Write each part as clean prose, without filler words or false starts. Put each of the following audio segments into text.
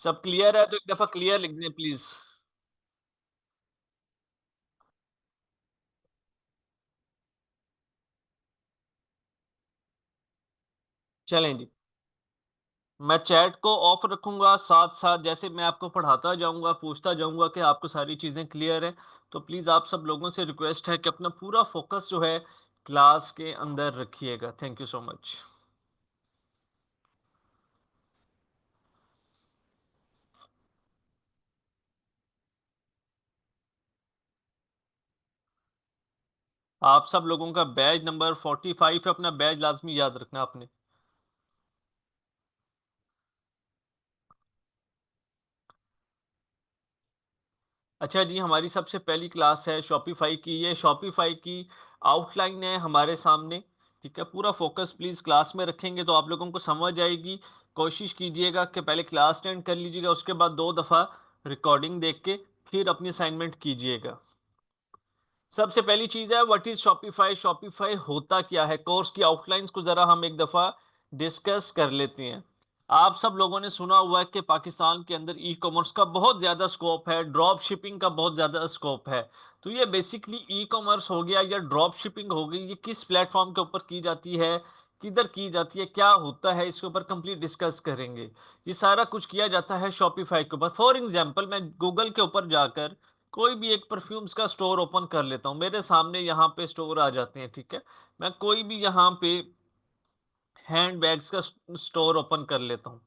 सब क्लियर है तो एक दफा क्लियर लिख दें प्लीज। चलें जी। मैं चैट को ऑफ रखूंगा, साथ साथ जैसे मैं आपको पढ़ाता जाऊंगा पूछता जाऊंगा कि आपको सारी चीजें क्लियर हैं। तो प्लीज आप सब लोगों से रिक्वेस्ट है कि अपना पूरा फोकस जो है क्लास के अंदर रखिएगा। Thank you so much. आप सब लोगों का बैच नंबर 45 है, अपना बैच लाजमी याद रखना आपने। अच्छा जी, हमारी सबसे पहली क्लास है शॉपिफाई की। ये शॉपिफाई की आउटलाइन है हमारे सामने। ठीक है, पूरा फोकस प्लीज़ क्लास में रखेंगे तो आप लोगों को समझ आएगी। कोशिश कीजिएगा कि पहले क्लास अटेंड कर लीजिएगा, उसके बाद 2 दफ़ा रिकॉर्डिंग देख के फिर अपनी असाइनमेंट कीजिएगा। सबसे पहली चीज है व्हाट इज शॉपिफाई। शॉपिफाई होता क्या है, कोर्स की आउटलाइंस को जरा हम एक दफा डिस्कस कर लेते हैं। आप सब लोगों ने सुना हुआ है कि पाकिस्तान के अंदर ई कॉमर्स का बहुत ज्यादा स्कोप है, ड्रॉप शिपिंग का बहुत ज्यादा स्कोप है। तो ये बेसिकली ई कॉमर्स हो गया या ड्रॉप शिपिंग हो गई, ये किस प्लेटफॉर्म के ऊपर की जाती है, किधर की जाती है, क्या होता है, इसके ऊपर कंप्लीट डिस्कस करेंगे। ये सारा कुछ किया जाता है शॉपिफाई के ऊपर। फॉर एग्जांपल मैं गूगल के ऊपर जाकर कोई भी एक परफ्यूम्स का स्टोर ओपन कर लेता हूँ, मेरे सामने यहाँ पे स्टोर आ जाते हैं। ठीक है, मैं कोई भी यहाँ पे हैंड बैग्स का स्टोर ओपन कर लेता हूँ।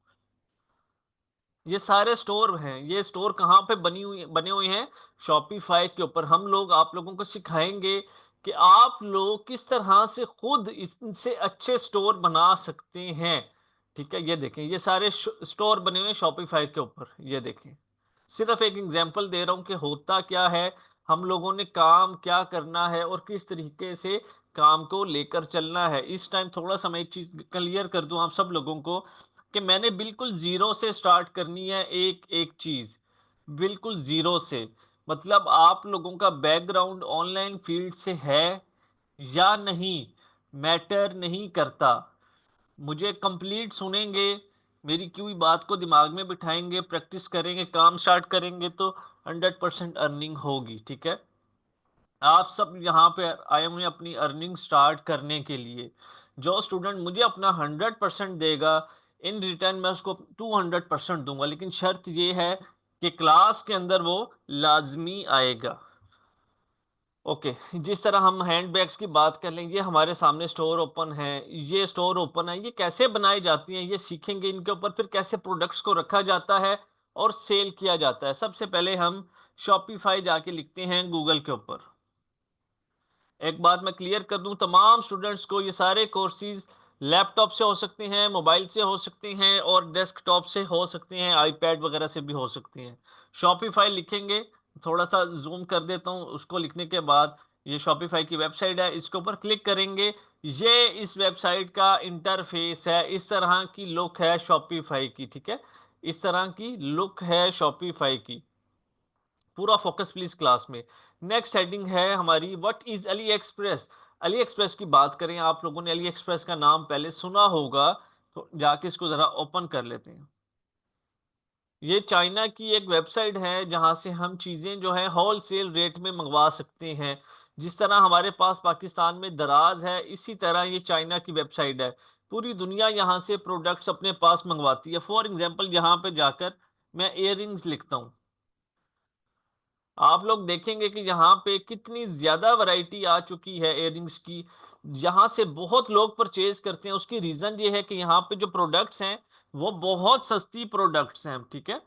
ये सारे स्टोर हैं, ये स्टोर कहाँ पे बने हुए हैं, शॉपिफाई के ऊपर। हम लोग आप लोगों को सिखाएंगे कि आप लोग किस तरह से खुद इससे अच्छे स्टोर बना सकते हैं। ठीक है, ये देखें, ये सारे स्टोर बने हुए हैं शॉपिफाई के ऊपर। ये देखें, सिर्फ एक एग्जांपल दे रहा हूं कि होता क्या है, हम लोगों ने काम क्या करना है और किस तरीके से काम को लेकर चलना है। इस टाइम थोड़ा सा मैं एक चीज क्लियर कर दूं आप सब लोगों को कि मैंने बिल्कुल जीरो से स्टार्ट करनी है एक एक चीज, बिल्कुल जीरो से। मतलब आप लोगों का बैकग्राउंड ऑनलाइन फील्ड से है या नहीं मैटर नहीं करता। मुझे कंप्लीट सुनेंगे, मेरी की हुई बात को दिमाग में बिठाएंगे, प्रैक्टिस करेंगे, काम स्टार्ट करेंगे तो 100% अर्निंग होगी। ठीक है, आप सब यहाँ पे आए हुए हैं अपनी अर्निंग स्टार्ट करने के लिए। जो स्टूडेंट मुझे अपना 100% देगा, इन रिटर्न मैं उसको 200% दूंगा, लेकिन शर्त ये है कि क्लास के अंदर वो लाजमी आएगा। ओके, जिस तरह हम हैंड बैग्स की बात कर लें, ये हमारे सामने स्टोर ओपन है, ये स्टोर ओपन है, ये कैसे बनाई जाती हैं ये सीखेंगे। इनके ऊपर फिर कैसे प्रोडक्ट्स को रखा जाता है और सेल किया जाता है। सबसे पहले हम शॉपिफाई जाके लिखते हैं गूगल के ऊपर। एक बात मैं क्लियर कर दूं तमाम स्टूडेंट्स को, ये सारे कोर्सेज लैपटॉप से हो सकते हैं, मोबाइल से हो सकते हैं और डेस्कटॉप से हो सकते हैं, आईपैड वगैरह से भी हो सकते हैं। शॉपिफाई लिखेंगे, थोड़ा सा जूम कर देता हूं, उसको लिखने के बाद ये शॉपिफाई की वेबसाइट है, इसके ऊपर क्लिक करेंगे। ये इस वेबसाइट का इंटरफेस है, इस तरह की लुक है शॉपिफाई की। ठीक है, इस तरह की लुक है शॉपिफाई की। पूरा फोकस प्लीज क्लास में। नेक्स्ट हेडिंग है हमारी what is Ali express. Ali express की बात करें, आप लोगों ने अली एक्सप्रेस का नाम पहले सुना होगा, तो जाके इसको जरा ओपन कर लेते हैं। ये चाइना की एक वेबसाइट है जहां से हम चीजें जो है होल सेल रेट में मंगवा सकते हैं। जिस तरह हमारे पास पाकिस्तान में दराज है, इसी तरह ये चाइना की वेबसाइट है। पूरी दुनिया यहाँ से प्रोडक्ट्स अपने पास मंगवाती है। फॉर एग्जाम्पल यहाँ पे जाकर मैं इयररिंग्स लिखता हूँ, आप लोग देखेंगे कि यहाँ पे कितनी ज्यादा वैरायटी आ चुकी है इयररिंग्स की। यहाँ से बहुत लोग परचेज करते हैं, उसकी रीजन ये है कि यहाँ पे जो प्रोडक्ट्स हैं वो बहुत सस्ती प्रोडक्ट्स हैं। ठीक है,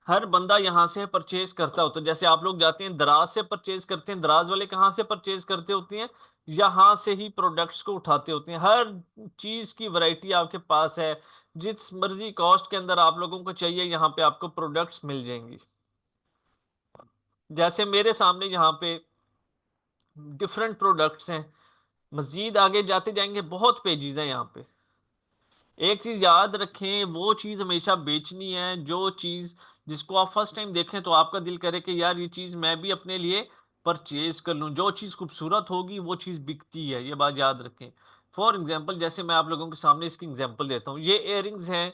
हर बंदा यहाँ से परचेज करता होता है। जैसे आप लोग जाते हैं दराज से परचेज करते हैं, दराज वाले कहाँ से परचेज करते होते हैं, यहाँ से ही प्रोडक्ट्स को उठाते होते हैं। हर चीज की वैरायटी आपके पास है, जिस मर्जी कॉस्ट के अंदर आप लोगों को चाहिए यहाँ पे आपको प्रोडक्ट्स मिल जाएंगी। जैसे मेरे सामने यहाँ पे डिफरेंट प्रोडक्ट्स हैं, मजीद आगे जाते जाएंगे बहुत पेजेस हैं यहाँ पे। एक चीज याद रखें, वो चीज हमेशा बेचनी है जो चीज जिसको आप फर्स्ट टाइम देखें तो आपका दिल करे कि यार ये चीज मैं भी अपने लिए परचेज कर लूं। जो चीज खूबसूरत होगी वो चीज बिकती है, ये बात याद रखें। फॉर एग्जाम्पल जैसे मैं आप लोगों के सामने इसकी एग्जाम्पल देता हूँ, ये इयररिंग्स हैं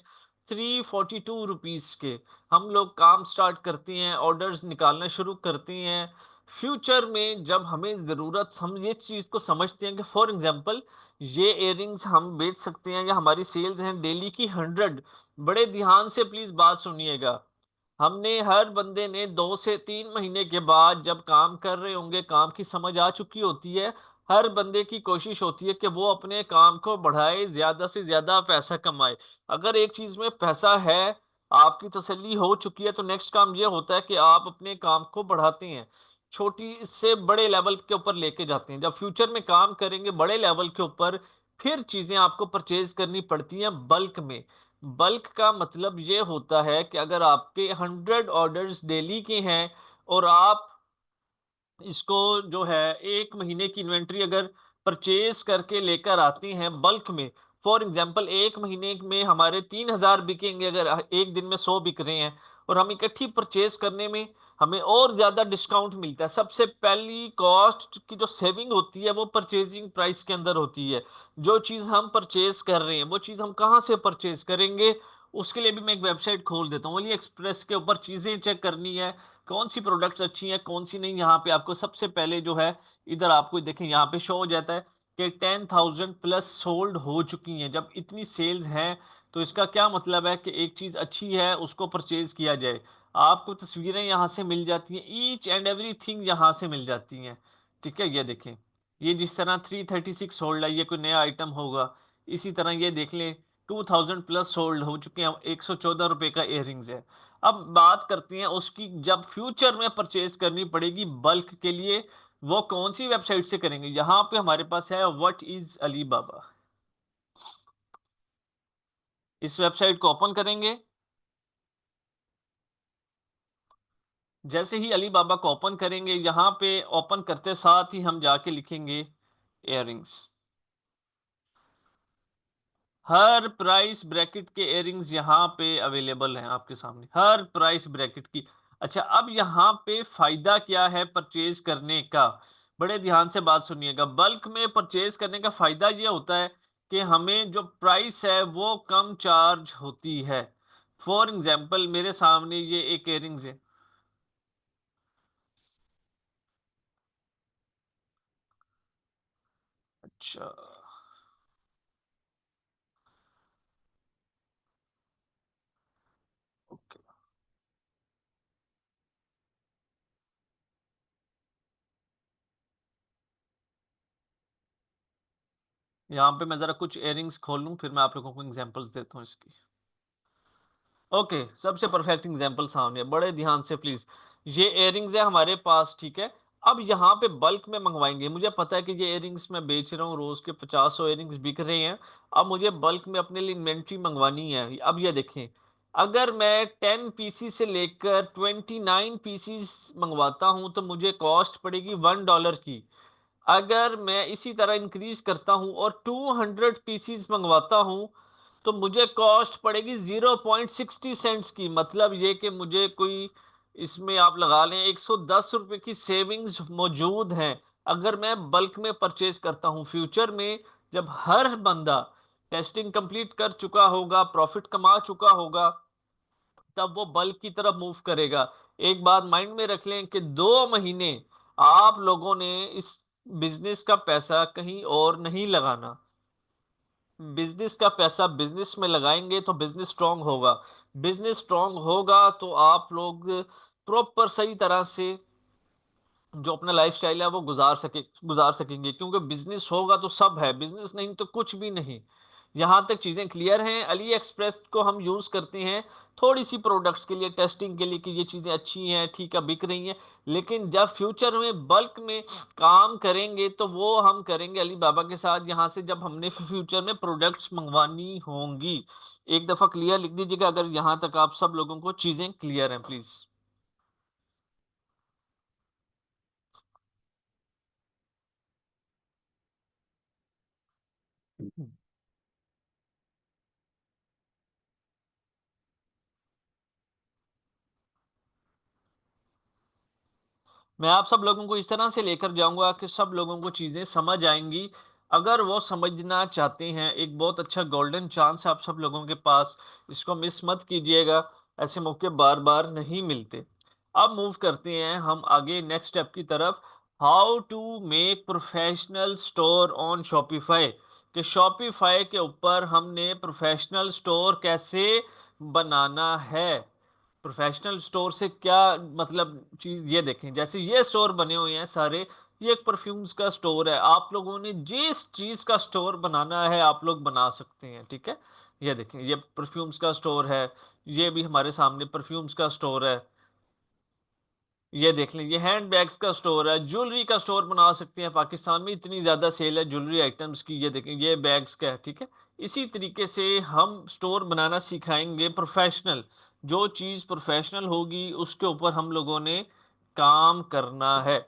342 रुपीज के हम लोग काम स्टार्ट करते हैं, ऑर्डर्स निकालना शुरू करते हैं। फ्यूचर में जब हमें ज़रूरत, हम ये चीज़ को समझते हैं कि फॉर एग्जांपल ये इयररिंग्स हम बेच सकते हैं या हमारी सेल्स हैं डेली की 100। बड़े ध्यान से प्लीज़ बात सुनिएगा। हमने हर बंदे ने 2 से 3 महीने के बाद जब काम कर रहे होंगे, काम की समझ आ चुकी होती है, हर बंदे की कोशिश होती है कि वो अपने काम को बढ़ाए, ज्यादा से ज्यादा पैसा कमाए। अगर एक चीज में पैसा है, आपकी तसल्ली हो चुकी है, तो नेक्स्ट काम ये होता है कि आप अपने काम को बढ़ाते हैं, छोटी से बड़े लेवल के ऊपर लेके जाते हैं। जब फ्यूचर में काम करेंगे बड़े लेवल के ऊपर, फिर चीजें आपको परचेज करनी पड़ती हैं बल्क में। बल्क का मतलब ये होता है कि अगर आपके 100 ऑर्डर्स डेली के हैं और आप इसको जो है 1 महीने की इन्वेंट्री अगर परचेज करके लेकर आती हैं बल्क में, फॉर एग्जांपल 1 महीने में हमारे 3,000 बिकेंगे, अगर एक दिन में 100 बिक रहे हैं, और हम इकट्ठी परचेज करने में हमें और ज्यादा डिस्काउंट मिलता है। सबसे पहली कॉस्ट की जो सेविंग होती है वो परचेजिंग प्राइस के अंदर होती है। जो चीज हम परचेज कर रहे हैं वो चीज हम कहाँ से परचेज करेंगे, उसके लिए भी मैं एक वेबसाइट खोल देता हूँ। अली एक्सप्रेस के ऊपर चीजें चेक करनी है, कौन सी प्रोडक्ट्स अच्छी हैं कौन सी नहीं। यहाँ पे आपको सबसे पहले जो है, इधर आपको देखें यहाँ पे शो हो जाता है कि 10,000 प्लस सोल्ड हो चुकी हैं। जब इतनी सेल्स हैं तो इसका क्या मतलब है कि एक चीज अच्छी है, उसको परचेज किया जाए। आपको तस्वीरें यहाँ से मिल जाती हैं, ईच एंड एवरी थिंग यहाँ से मिल जाती हैं। ठीक है, ये देखें, ये जिस तरह 336 सोल्ड है, ये कोई नया आइटम होगा। इसी तरह ये देख लें, 2,000 प्लस सोल्ड हो चुके हैं, 114 रुपए का इयररिंग्स है। अब बात करते हैं उसकी, जब फ्यूचर में परचेज करनी पड़ेगी बल्क के लिए, वो कौन सी वेबसाइट से करेंगे। यहाँ पे हमारे पास है व्हाट इज अलीबाबा। इस वेबसाइट को ओपन करेंगे। जैसे ही अलीबाबा को ओपन करेंगे, यहाँ पे ओपन करते साथ ही हम जाके लिखेंगे इयररिंग्स। हर प्राइस ब्रैकेट के इयररिंग्स यहाँ पे अवेलेबल हैं आपके सामने, हर प्राइस ब्रैकेट की। अच्छा, अब यहाँ पे फायदा क्या है परचेज करने का, बड़े ध्यान से बात सुनिएगा। बल्क में परचेज करने का फायदा ये होता है कि हमें जो प्राइस है वो कम चार्ज होती है। फॉर एग्जाम्पल मेरे सामने ये एक इयररिंग्स है। अच्छा, ओके, यहाँ पे मैं जरा कुछ इयररिंग्स खोल लूँ, फिर मैं आप लोगों को एग्जांपल्स देता हूँ इसकी। ओके, सबसे परफेक्ट एग्जांपल सामने है, बड़े ध्यान से प्लीज। ये इयररिंग्स है हमारे पास, ठीक है। अब यहाँ पे बल्क में मंगवाएंगे, मुझे पता है कि ये इयररिंग्स मैं बेच रहा हूँ, रोज के 50 इयररिंग्स बिक रहे हैं। अब मुझे बल्क में अपने लिए इन्वेंट्री मंगवानी है। अब ये देखें, अगर मैं 10 पीसीस से लेकर 29 पीसीस मंगवाता हूँ तो मुझे कॉस्ट पड़ेगी $1 की। अगर मैं इसी तरह इंक्रीज करता हूं और 200 पीसीस मंगवाता हूं तो मुझे कॉस्ट पड़ेगी 0.60 सेंट्स की। मतलब ये कि मुझे कोई, इसमें आप लगा लें 110 रुपए की सेविंग्स मौजूद हैं अगर मैं बल्क में परचेज करता हूं। फ्यूचर में जब हर बंदा टेस्टिंग कंप्लीट कर चुका होगा, प्रॉफिट कमा चुका होगा, तब वो बल्क की तरफ मूव करेगा। एक बात माइंड में रख लें कि 2 महीने आप लोगों ने इस बिजनेस का पैसा कहीं और नहीं लगाना। बिजनेस का पैसा बिजनेस में लगाएंगे तो बिजनेस स्ट्रांग होगा। बिजनेस स्ट्रांग होगा तो आप लोग प्रॉपर सही तरह से जो अपना लाइफस्टाइल है वो गुजार सकेंगे, क्योंकि बिजनेस होगा तो सब है, बिजनेस नहीं तो कुछ भी नहीं। यहाँ तक चीजें क्लियर हैं। अली एक्सप्रेस को हम यूज करते हैं थोड़ी सी प्रोडक्ट्स के लिए, टेस्टिंग के लिए, कि ये चीजें अच्छी हैं, ठीक है, बिक रही हैं। लेकिन जब फ्यूचर में बल्क में काम करेंगे तो वो हम करेंगे अली बाबा के साथ, यहाँ से जब हमने फ्यूचर में प्रोडक्ट्स मंगवानी होंगी। एक दफा क्लियर लिख दीजिएगा अगर यहाँ तक आप सब लोगों को चीजें क्लियर हैं प्लीज। मैं आप सब लोगों को इस तरह से लेकर जाऊंगा कि सब लोगों को चीजें समझ आएंगी। अगर वो समझना चाहते हैं, एक बहुत अच्छा गोल्डन चांस है आप सब लोगों के पास, इसको मिस मत कीजिएगा, ऐसे मौके बार बार नहीं मिलते। अब मूव करते हैं हम आगे नेक्स्ट स्टेप की तरफ। How to make professional store on Shopify, कि शॉपिफाई के ऊपर हमने प्रोफेशनल स्टोर कैसे बनाना है। प्रोफेशनल स्टोर से क्या मतलब चीज, ये देखें जैसे ये स्टोर बने हुए हैं सारे, ये एक परफ्यूम्स का स्टोर है, आप लोगों ने जिस चीज का स्टोर बनाना है आप लोग बना सकते हैं, ठीक है। ये देखें ये परफ्यूम्स का स्टोर है, ये भी हमारे सामने परफ्यूम्स का स्टोर है। ये देख लें ये हैंड बैग्स का स्टोर है, ज्वेलरी का स्टोर बना सकते हैं, पाकिस्तान में इतनी ज्यादा सेल है ज्वेलरी आइटम्स की। ये देखें ये बैग्स का है, ठीक है। इसी तरीके से हम स्टोर बनाना सिखाएंगे प्रोफेशनल, जो चीज प्रोफेशनल होगी उसके ऊपर हम लोगों ने काम करना है।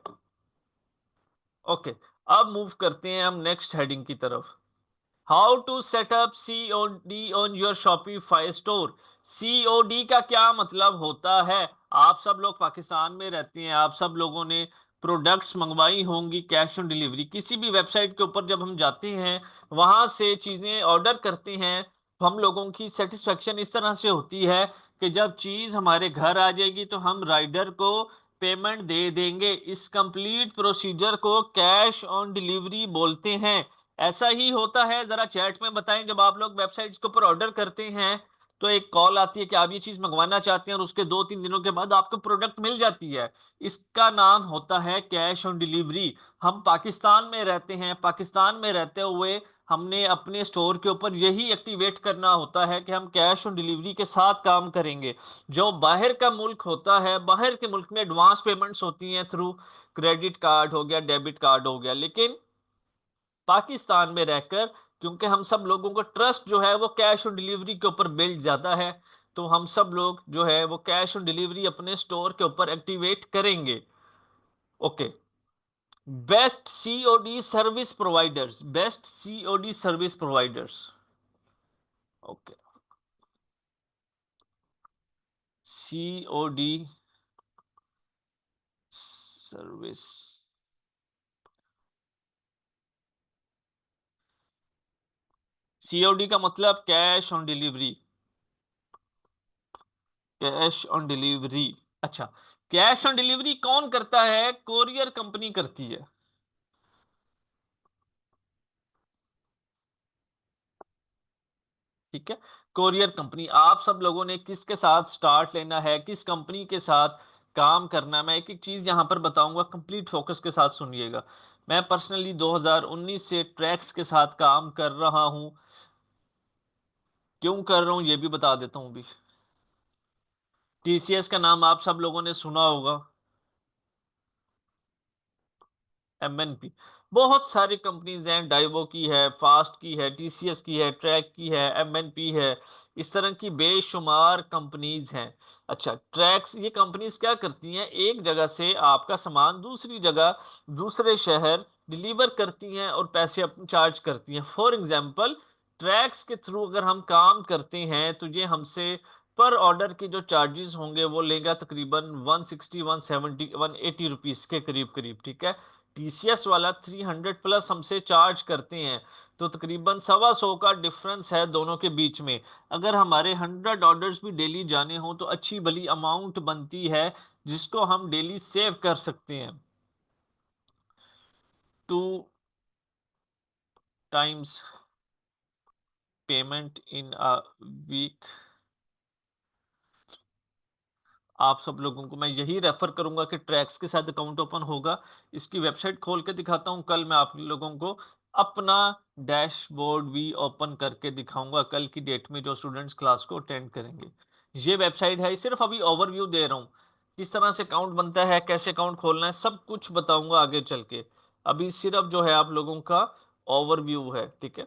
ओके, अब मूव करते हैं हम नेक्स्ट हेडिंग की तरफ। How to set up COD on your Shopify store. COD का क्या मतलब होता है? आप सब लोग पाकिस्तान में रहते हैं, आप सब लोगों ने प्रोडक्ट्स मंगवाई होंगी कैश ऑन डिलीवरी। किसी भी वेबसाइट के ऊपर जब हम जाते हैं, वहां से चीजें ऑर्डर करते हैं, तो हम लोगों की सेटिस्फेक्शन इस तरह से होती है कि जब चीज हमारे घर आ जाएगी तो हम राइडर को पेमेंट दे देंगे। इस कंप्लीट प्रोसीजर को कैश ऑन डिलीवरी बोलते हैं। ऐसा ही होता है, जरा चैट में बताएं, जब आप लोग वेबसाइट्स के ऊपर ऑर्डर करते हैं तो एक कॉल आती है कि आप ये चीज मंगवाना चाहते हैं, और उसके 2-3 दिनों के बाद आपको प्रोडक्ट मिल जाती है। इसका नाम होता है कैश ऑन डिलीवरी। हम पाकिस्तान में रहते हैं, पाकिस्तान में रहते हुए हमने अपने स्टोर के ऊपर यही एक्टिवेट करना होता है कि हम कैश ऑन डिलीवरी के साथ काम करेंगे। जो बाहर का मुल्क होता है, बाहर के मुल्क में एडवांस पेमेंट्स होती हैं थ्रू क्रेडिट कार्ड हो गया, डेबिट कार्ड हो गया, लेकिन पाकिस्तान में रहकर, क्योंकि हम सब लोगों को ट्रस्ट जो है वो कैश ऑन डिलीवरी के ऊपर बिल्ड ज्यादा है, तो हम सब लोग जो है वो कैश ऑन डिलीवरी अपने स्टोर के ऊपर एक्टिवेट करेंगे। Okay, best COD service providers, best COD service providers. Okay, COD service, COD का मतलब cash on delivery, cash on delivery. अच्छा, कैश ऑन डिलीवरी कौन करता है? कोरियर कंपनी करती है, ठीक है। कोरियर कंपनी, आप सब लोगों ने किसके साथ स्टार्ट लेना है, किस कंपनी के साथ काम करना है, मैं एक एक चीज यहां पर बताऊंगा, कंप्लीट फोकस के साथ सुनिएगा। मैं पर्सनली 2019 से ट्रैक्स के साथ काम कर रहा हूं। क्यों कर रहा हूं ये भी बता देता हूं भी। टीसीएस का नाम आप सब लोगों ने सुना होगा, एमएनपी। बहुत सारी कंपनीज हैं, डाइवो की है, फास्ट की है, टीसीएस की है, ट्रैक की है, एमएनपी है, इस तरह की बेशुमार कंपनीज हैं। अच्छा, ट्रैक्स, ये कंपनीज क्या करती हैं, एक जगह से आपका सामान दूसरी जगह, दूसरे शहर डिलीवर करती हैं और पैसे चार्ज करती हैं। फॉर एग्जांपल, ट्रैक्स के थ्रू अगर हम काम करते हैं तो ये हमसे पर ऑर्डर के जो चार्जेस होंगे वो लेगा तकरीबन 160, 170, 180 रुपीज के करीब करीब, ठीक है। टीसीएस वाला 300 प्लस हमसे चार्ज करते हैं, तो तकरीबन 125 का डिफरेंस है दोनों के बीच में। अगर हमारे 100 ऑर्डर्स भी डेली जाने हो तो अच्छी भली अमाउंट बनती है, जिसको हम डेली सेव कर सकते हैं। 2 times payment in a week. आप सब लोगों को मैं यही रेफर करूंगा कि ट्रैक्स के साथ अकाउंट ओपन होगा। इसकी वेबसाइट खोल के दिखाता हूं, कल मैं आप लोगों को अपना डैशबोर्ड भी ओपन करके दिखाऊंगा, कल की डेट में जो स्टूडेंट्स क्लास को अटेंड करेंगे। ये वेबसाइट है, सिर्फ अभी ओवरव्यू दे रहा हूँ, किस तरह से अकाउंट बनता है, कैसे अकाउंट खोलना है, सब कुछ बताऊंगा आगे चल के। अभी सिर्फ जो है आप लोगों का ओवरव्यू है, ठीक है।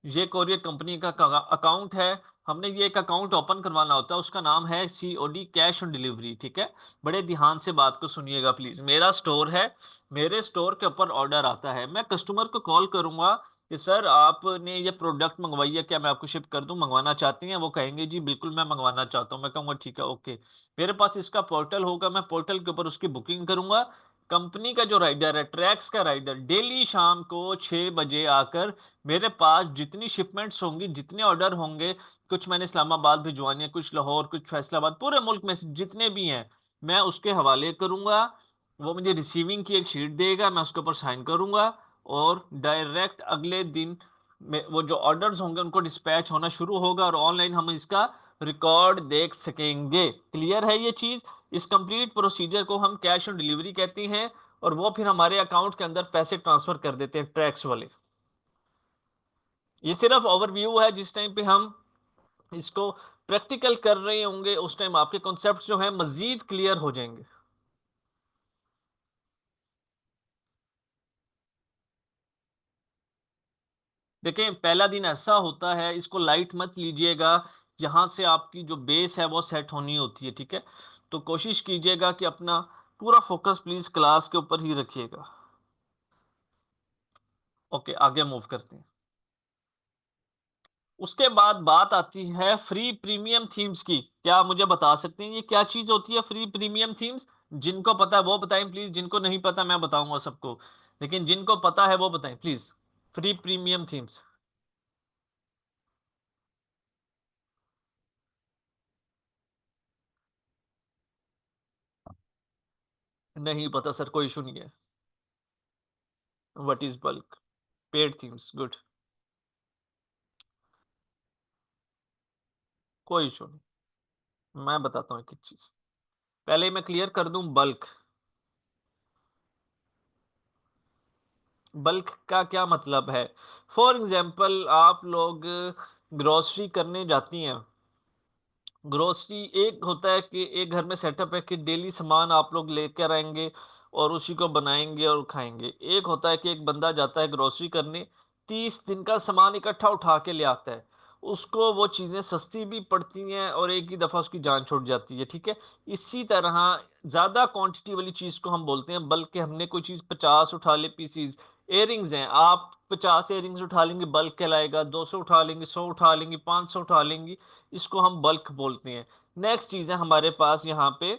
ये कोरियर कंपनी का अकाउंट है, हमने ये एक अकाउंट ओपन करवाना होता है, उसका नाम है सीओडी कैश ऑन डिलीवरी, ठीक है। बड़े ध्यान से बात को सुनिएगा प्लीज। मेरा स्टोर है, मेरे स्टोर के ऊपर ऑर्डर आता है, मैं कस्टमर को कॉल करूंगा कि सर आपने ये प्रोडक्ट मंगवाई है, क्या मैं आपको शिप कर दूं, मंगवाना चाहते हैं? वो कहेंगे जी बिल्कुल मैं मंगवाना चाहता हूँ। मैं कहूँगा ठीक है, ओके। मेरे पास इसका पोर्टल होगा, मैं पोर्टल के ऊपर उसकी बुकिंग करूंगा, कंपनी का जो राइडर है, ट्रैक्स का राइडर, डेली शाम को 6 बजे आकर मेरे पास जितनी शिपमेंट्स होंगी, जितने ऑर्डर होंगे, कुछ मैंने इस्लामाबाद भिजवानी है, कुछ लाहौर, कुछ फैसलाबाद, पूरे मुल्क में से जितने भी हैं, मैं उसके हवाले करूंगा। वो मुझे रिसीविंग की एक शीट देगा, मैं उसके ऊपर साइन करूंगा और डायरेक्ट अगले दिन में वो जो ऑर्डर्स होंगे उनको डिस्पैच होना शुरू होगा और ऑनलाइन हम इसका रिकॉर्ड देख सकेंगे। क्लियर है ये चीज? इस कंप्लीट प्रोसीजर को हम कैश ऑन डिलीवरी कहते हैं और वो फिर हमारे अकाउंट के अंदर पैसे ट्रांसफर कर देते हैं ट्रैक्स वाले। ये सिर्फ ओवरव्यू है। जिस टाइम पे हम इसको प्रैक्टिकल कर रहे होंगे उस टाइम आपके कॉन्सेप्ट जो है मजीद क्लियर हो जाएंगे। देखें, पहला दिन ऐसा होता है, इसको लाइट मत लीजिएगा। यहां से आपकी जो बेस है वो सेट होनी होती है, ठीक है? तो कोशिश कीजिएगा कि अपना पूरा फोकस प्लीज क्लास के ऊपर ही रखिएगा। ओके, आगे मूव करते हैं। उसके बाद बात आती है फ्री प्रीमियम थीम्स की। क्या आप मुझे बता सकते हैं ये क्या चीज होती है फ्री प्रीमियम थीम्स? जिनको पता है वो बताएं प्लीज, जिनको नहीं पता मैं बताऊंगा सबको, लेकिन जिनको पता है वो बताएं प्लीज। Free premium themes. नहीं पता सर, कोई इशू नहीं है। What is bulk? Paid themes, good. कोई इशू नहीं, मैं बताता हूँ एक एक चीज। पहले मैं क्लियर कर दूं, बल्क। बल्क का क्या मतलब है? फॉर एग्जाम्पल, आप लोग ग्रोसरी करने जाती हैं। ग्रोसरी एक होता है कि एक घर में सेटअप है कि डेली सामान आप लोग लेकर आएंगे और उसी को बनाएंगे और खाएंगे। एक होता है कि एक बंदा जाता है ग्रोसरी करने, 30 दिन का सामान इकट्ठा उठा के ले आता है। उसको वो चीज़ें सस्ती भी पड़ती हैं और एक ही दफ़ा उसकी जान छूट जाती है, ठीक है? इसी तरह ज़्यादा क्वांटिटी वाली चीज़ को हम बोलते हैं बल्क के। हमने कोई चीज़ 50 उठा ले पीसीज, एयरिंग्स हैं, आप 50 एयरिंग्स उठा लेंगे बल्क कहलाएगा, 200 उठा लेंगे, 100 उठा लेंगे, 500 उठा लेंगे, इसको हम बल्क बोलते हैं। नेक्स्ट चीज है हमारे पास यहाँ पे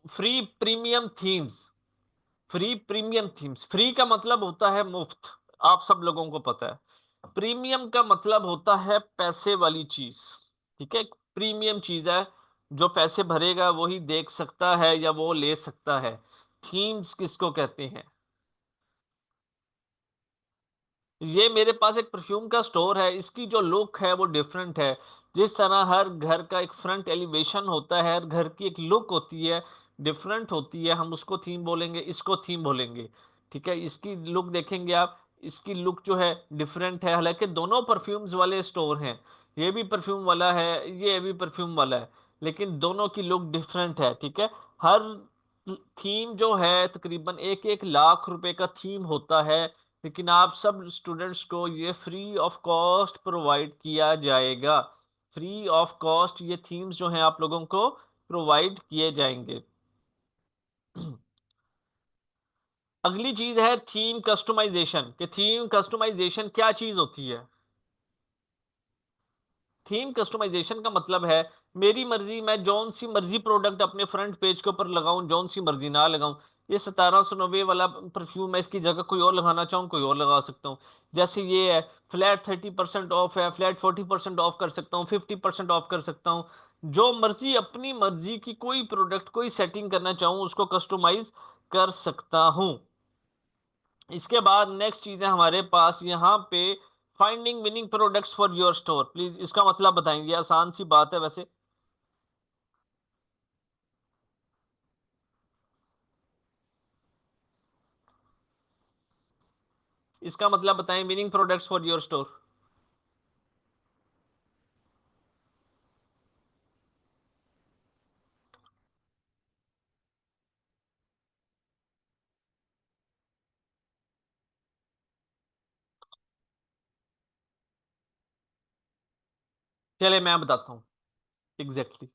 free premium themes. Free premium themes, free का मतलब होता है मुफ्त, आप सब लोगों को पता है। प्रीमियम का मतलब होता है पैसे वाली चीज, ठीक है? प्रीमियम चीज है, जो पैसे भरेगा वही देख सकता है या वो ले सकता है। थीम्स किसको कहते हैं? ये मेरे पास एक परफ्यूम का स्टोर है, इसकी जो लुक है वो डिफरेंट है। जिस तरह हर घर का एक फ्रंट एलिवेशन होता है, हर घर की एक लुक होती है, डिफरेंट होती है, हम उसको थीम बोलेंगे, इसको थीम बोलेंगे, ठीक है? इसकी लुक देखेंगे आप, इसकी लुक जो है डिफरेंट है। हालांकि दोनों परफ्यूम्स वाले स्टोर हैं, ये भी परफ्यूम वाला है, ये भी परफ्यूम वाला है, लेकिन दोनों की लुक डिफरेंट है, ठीक है? हर थीम जो है तकरीबन 1-1 लाख रुपए का थीम होता है, लेकिन आप सब स्टूडेंट्स को ये फ्री ऑफ कॉस्ट प्रोवाइड किया जाएगा। फ्री ऑफ कॉस्ट ये थीम्स जो हैं आप लोगों को प्रोवाइड किए जाएंगे। अगली चीज है थीम कस्टमाइजेशन। कि थीम कस्टमाइजेशन क्या चीज होती है? थीम कस्टमाइजेशन का मतलब है मेरी मर्जी, मैं जौन सी मर्जी प्रोडक्ट अपने फ्रंट पेज के ऊपर लगाऊं, जौन सी मर्जी ना लगाऊं। ये 1790 वाला परफ्यूम है, इसकी जगह कोई और लगाना चाहूँ कोई और लगा सकता हूँ। जैसे ये है, फ्लैट 30% ऑफ है, फ्लैट 40% ऑफ कर सकता हूँ, 50% ऑफ कर सकता हूँ। जो मर्जी, अपनी मर्जी की कोई प्रोडक्ट कोई सेटिंग करना चाहूँ उसको कस्टमाइज कर सकता हूँ। इसके बाद नेक्स्ट चीज है हमारे पास यहाँ पे finding winning products for your store. Please इसका मतलब बताएंगे, आसान सी बात है वैसे। इसका मतलब बताएं, winning products for your store. चले मैं बताता हूँ exactly.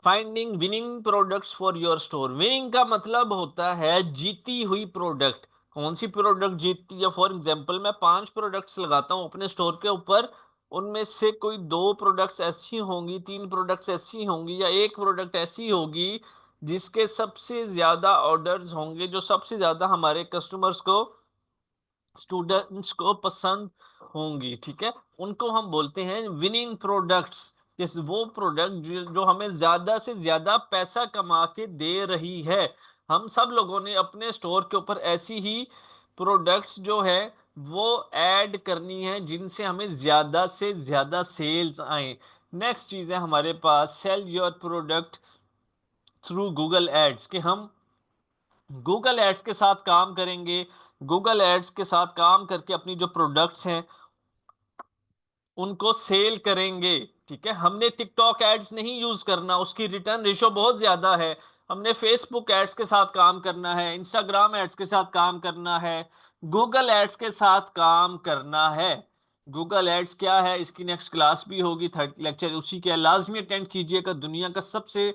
Finding winning products for your store, winning का मतलब होता है जीती हुई प्रोडक्ट। कौन सी प्रोडक्ट जीतती है? फॉर एग्जांपल, मैं 5 प्रोडक्ट्स लगाता हूँ अपने स्टोर के ऊपर, उनमें से कोई 2 प्रोडक्ट्स ऐसी होंगी, 3 प्रोडक्ट्स ऐसी होंगी, या एक प्रोडक्ट ऐसी होगी जिसके सबसे ज्यादा ऑर्डर्स होंगे, जो सबसे ज्यादा हमारे कस्टमर्स को, स्टूडेंट्स को पसंद होंगी, ठीक है, उनको हम बोलते हैं विनिंग प्रोडक्ट्स। इस वो प्रोडक्ट जो हमें ज्यादा से ज्यादा पैसा कमा के दे रही है। हम सब लोगों ने अपने स्टोर के ऊपर ऐसी ही प्रोडक्ट्स जो है वो ऐड करनी है, जिनसे हमें ज्यादा से ज्यादा सेल्स आए। नेक्स्ट चीज है हमारे पास sell your product through Google ads, कि हम गूगल एड्स के साथ काम करेंगे। गूगल एड्स के साथ काम करके अपनी जो प्रोडक्ट्स हैं उनको सेल करेंगे। ठीक है, हमने टिकटॉक एड्स नहीं यूज करना, उसकी रिटर्न रेशो बहुत ज्यादा है। हमने फेसबुक एड्स के साथ काम करना है, इंस्टाग्राम एड्स के साथ काम करना है, गूगल एड्स के साथ काम करना है। गूगल एड्स क्या है, इसकी नेक्स्ट क्लास भी होगी, थर्ड लेक्चर उसी के, लाजमी अटेंड कीजिएगा। दुनिया का सबसे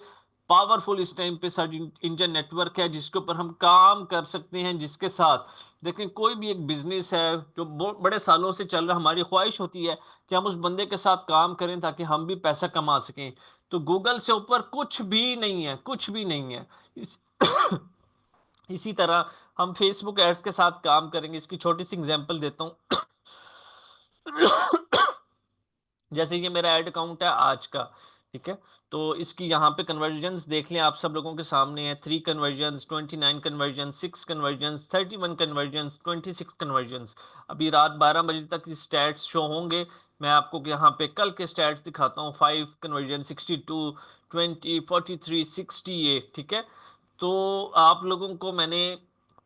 पावरफुल इस टाइम पे सर्च इंजन नेटवर्क है, जिसके ऊपर हम काम कर सकते हैं, जिसके साथ देखें कोई भी एक बिजनेस है जो बड़े सालों से चल रहा, हमारी ख्वाहिश होती है कि हम उस बंदे के साथ काम करें ताकि हम भी पैसा कमा सकें। तो गूगल से ऊपर कुछ भी नहीं है, कुछ भी नहीं है। इसी तरह हम फेसबुक एड्स के साथ काम करेंगे। इसकी छोटी सी एग्जांपल देता हूँ। जैसे ये मेरा ऐड अकाउंट है आज का, ठीक है, तो इसकी यहाँ पे कन्वर्जन्स देख लें, आप सब लोगों के सामने है। 3 convergence, 29 convergence, 6 convergence, 31 convergence, 26 convergence. अभी रात 12 बजे तक स्टैट्स शो होंगे। मैं आपको यहाँ पे कल के स्टैट्स दिखाता हूँ। 5 कन्वर्जन, 62, 20, 43, 68, ठीक है। तो आप लोगों को मैंने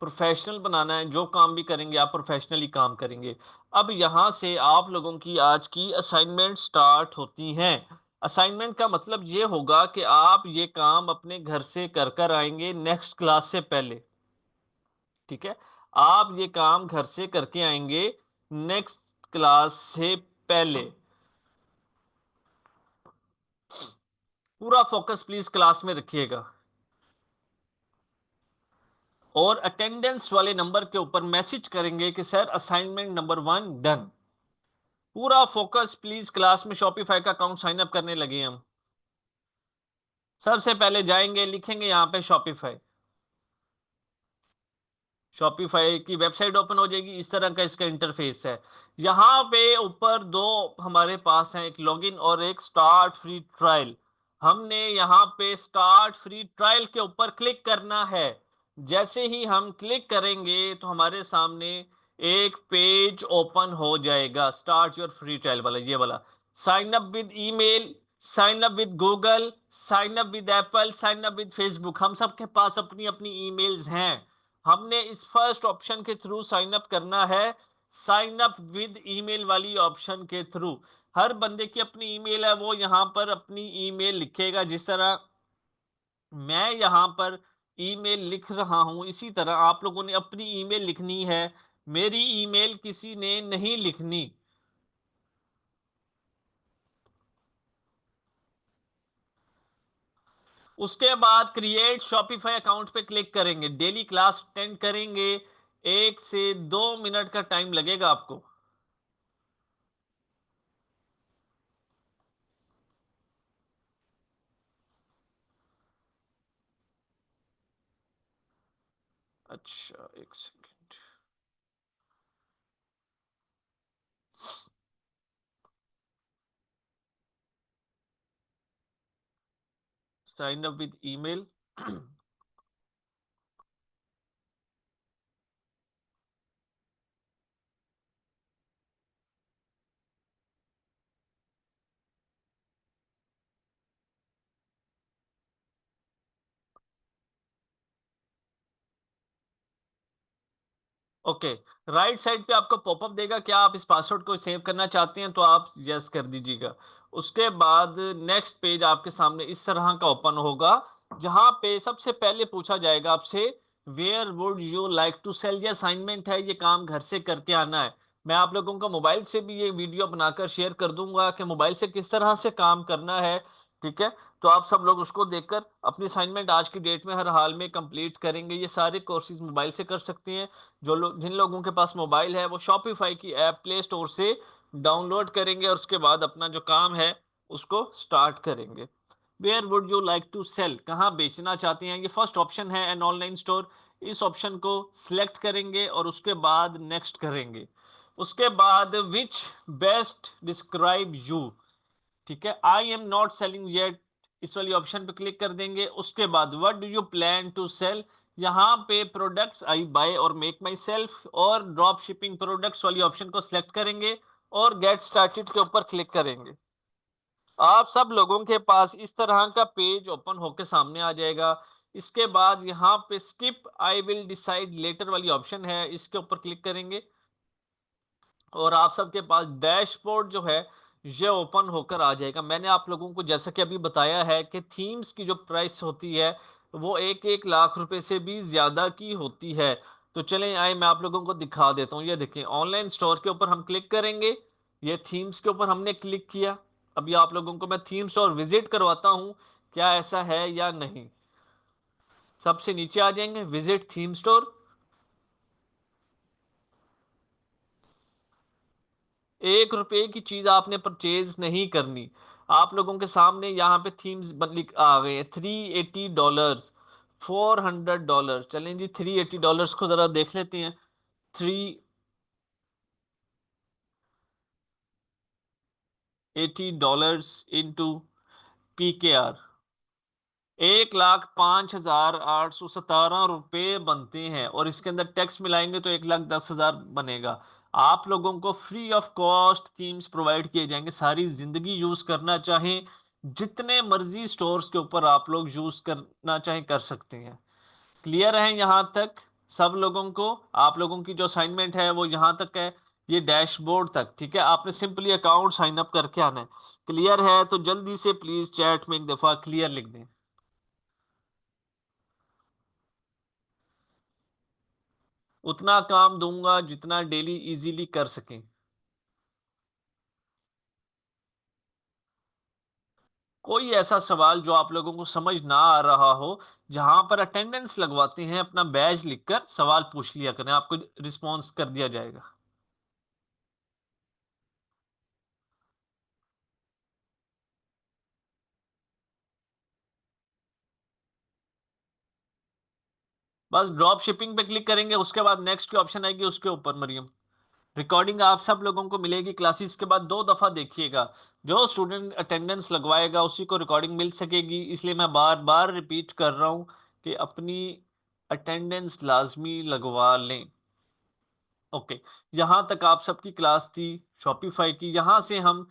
प्रोफेशनल बनाना है, जो काम भी करेंगे आप प्रोफेशनली काम करेंगे। अब यहाँ से आप लोगों की आज की असाइनमेंट स्टार्ट होती हैं। असाइनमेंट का मतलब ये होगा कि आप ये काम अपने घर से कर कर आएंगे नेक्स्ट क्लास से पहले, ठीक है। आप ये काम घर से करके आएंगे नेक्स्ट क्लास से पहले। पूरा फोकस प्लीज क्लास में रखिएगा, और अटेंडेंस वाले नंबर के ऊपर मैसेज करेंगे कि सर असाइनमेंट नंबर 1 डन। पूरा फोकस प्लीज क्लास में। शॉपिफाई का अकाउंट साइन अप करने लगे हम। सबसे पहले जाएंगे, लिखेंगे यहाँ पे शॉपिफाई। शॉपिफाई की वेबसाइट ओपन हो जाएगी, इस तरह का इसका इंटरफेस है। यहाँ पे ऊपर दो हमारे पास है, एक लॉगिन और एक स्टार्ट फ्री ट्रायल। हमने यहाँ पे स्टार्ट फ्री ट्रायल के ऊपर क्लिक करना है। जैसे ही हम क्लिक करेंगे तो हमारे सामने एक पेज ओपन हो जाएगा, स्टार्ट योर फ्री ट्रायल वाला, ये वाला। Sign up with email, sign up with Google, sign up with Apple, sign up with Facebook. हम सबके पास अपनी अपनी ईमेल्स हैं। हमने इस फर्स्ट ऑप्शन के थ्रू साइन अप करना है, साइन अप विद ईमेल वाली ऑप्शन के थ्रू। हर बंदे की अपनी ईमेल है, वो यहां पर अपनी ईमेल लिखेगा। जिस तरह मैं यहां पर ईमेल लिख रहा हूं, इसी तरह आप लोगों ने अपनी ईमेल लिखनी है। मेरी ईमेल किसी ने नहीं लिखनी। उसके बाद क्रिएट शॉपिफाई अकाउंट पे क्लिक करेंगे, डेली क्लास अटेंड करेंगे। 1 से 2 मिनट का टाइम लगेगा आपको। अच्छा, एक second. Sign up with email. Okay, right side पे आपको पॉपअप देगा, क्या आप इस पासवर्ड को सेव करना चाहते हैं, तो आप यस कर दीजिएगा। उसके बाद नेक्स्ट पेज आपके सामने इस तरह का ओपन होगा, जहां पे सबसे पहले पूछा जाएगा आपसे where would you like to sell. ये असाइनमेंट है, ये काम घर से करके आना है। मैं आप लोगों को मोबाइल से भी ये वीडियो बनाकर शेयर कर दूंगा कि मोबाइल से किस तरह से काम करना है, ठीक है। तो आप सब लोग उसको देखकर अपनी असाइनमेंट आज की डेट में हर हाल में कंप्लीट करेंगे। ये सारे कोर्सेज मोबाइल से कर सकते हैं। जो लोग, जिन लोगों के पास मोबाइल है, वो शॉपिफाई की ऐप प्ले स्टोर से डाउनलोड करेंगे और उसके बाद अपना जो काम है उसको स्टार्ट करेंगे। Where would you like to sell, कहाँ बेचना चाहते हैं। ये फर्स्ट ऑप्शन है एन ऑनलाइन स्टोर। इस ऑप्शन को सिलेक्ट करेंगे और उसके बाद नेक्स्ट करेंगे। उसके बाद विच बेस्ट डिस्क्राइब यू, ठीक है, I am not selling yet, इस वाली ऑप्शन पे क्लिक कर देंगे। उसके बाद what do you plan to sell, यहाँ पे प्रोडक्ट्स आई बाय और मेक माई सेल्फ और ड्रॉप शिपिंग प्रोडक्ट्स वाली ऑप्शन को सिलेक्ट करेंगे और गेट स्टार्टेड के ऊपर क्लिक करेंगे। आप सब लोगों के पास इस तरह का पेज ओपन होकर सामने आ जाएगा। इसके बाद यहाँ पे skip I will decide letter वाली ऑप्शन है, इसके ऊपर क्लिक करेंगे और आप सबके पास डैशबोर्ड जो है ये ओपन होकर आ जाएगा। मैंने आप लोगों को जैसा कि अभी बताया है कि थीम्स की जो प्राइस होती है वो 1-1 लाख रुपए से भी ज़्यादा की होती है। तो चलें आए मैं आप लोगों को दिखा देता हूँ। ये देखिए ऑनलाइन स्टोर के ऊपर हम क्लिक करेंगे, ये थीम्स के ऊपर हमने क्लिक किया। अभी आप लोगों को मैं थीम स्टोर विजिट करवाता हूँ क्या ऐसा है या नहीं। सबसे नीचे आ जाएंगे विजिट थीम स्टोर। 1 रुपए की चीज आपने परचेज नहीं करनी। आप लोगों के सामने यहाँ पे थीम्स आ गए हैं। $380, $400। चलें जी $380 को जरा देख लेते हैं। 380 इंटू PKR 1,05,817 बनते हैं और इसके अंदर टैक्स मिलाएंगे तो 1,10,000 बनेगा। आप लोगों को free of cost themes provide किए जाएंगे। सारी जिंदगी यूज करना चाहें, जितने मर्जी स्टोर्स के ऊपर आप लोग यूज करना चाहें कर सकते हैं। क्लियर है यहाँ तक सब लोगों को? आप लोगों की जो असाइनमेंट है वो यहाँ तक है, ये डैशबोर्ड तक, ठीक है। आपने सिंपली अकाउंट साइन अप करके आना है। क्लियर है तो जल्दी से प्लीज चैट में एक दफा क्लियर लिख दें। उतना काम दूंगा जितना डेली इजीली कर सकें। कोई ऐसा सवाल जो आप लोगों को समझ ना आ रहा हो, जहां पर अटेंडेंस लगवाते हैं अपना बैज लिखकर सवाल पूछ लिया करें, आपको रिस्पॉन्स कर दिया जाएगा। बस ड्रॉप शिपिंग पे क्लिक करेंगे, उसके बाद नेक्स्ट की ऑप्शन आएगी, उसके ऊपर मरियम रिकॉर्डिंग आप सब लोगों को मिलेगी क्लासेस के बाद 2 दफा देखिएगा। जो स्टूडेंट अटेंडेंस लगवाएगा उसी को रिकॉर्डिंग मिल सकेगी, इसलिए मैं बार बार रिपीट कर रहा हूं कि अपनी अटेंडेंस लाजमी लगवा लें। ओके, यहाँ तक आप सबकी क्लास थी शॉपिफाई की। यहाँ से हम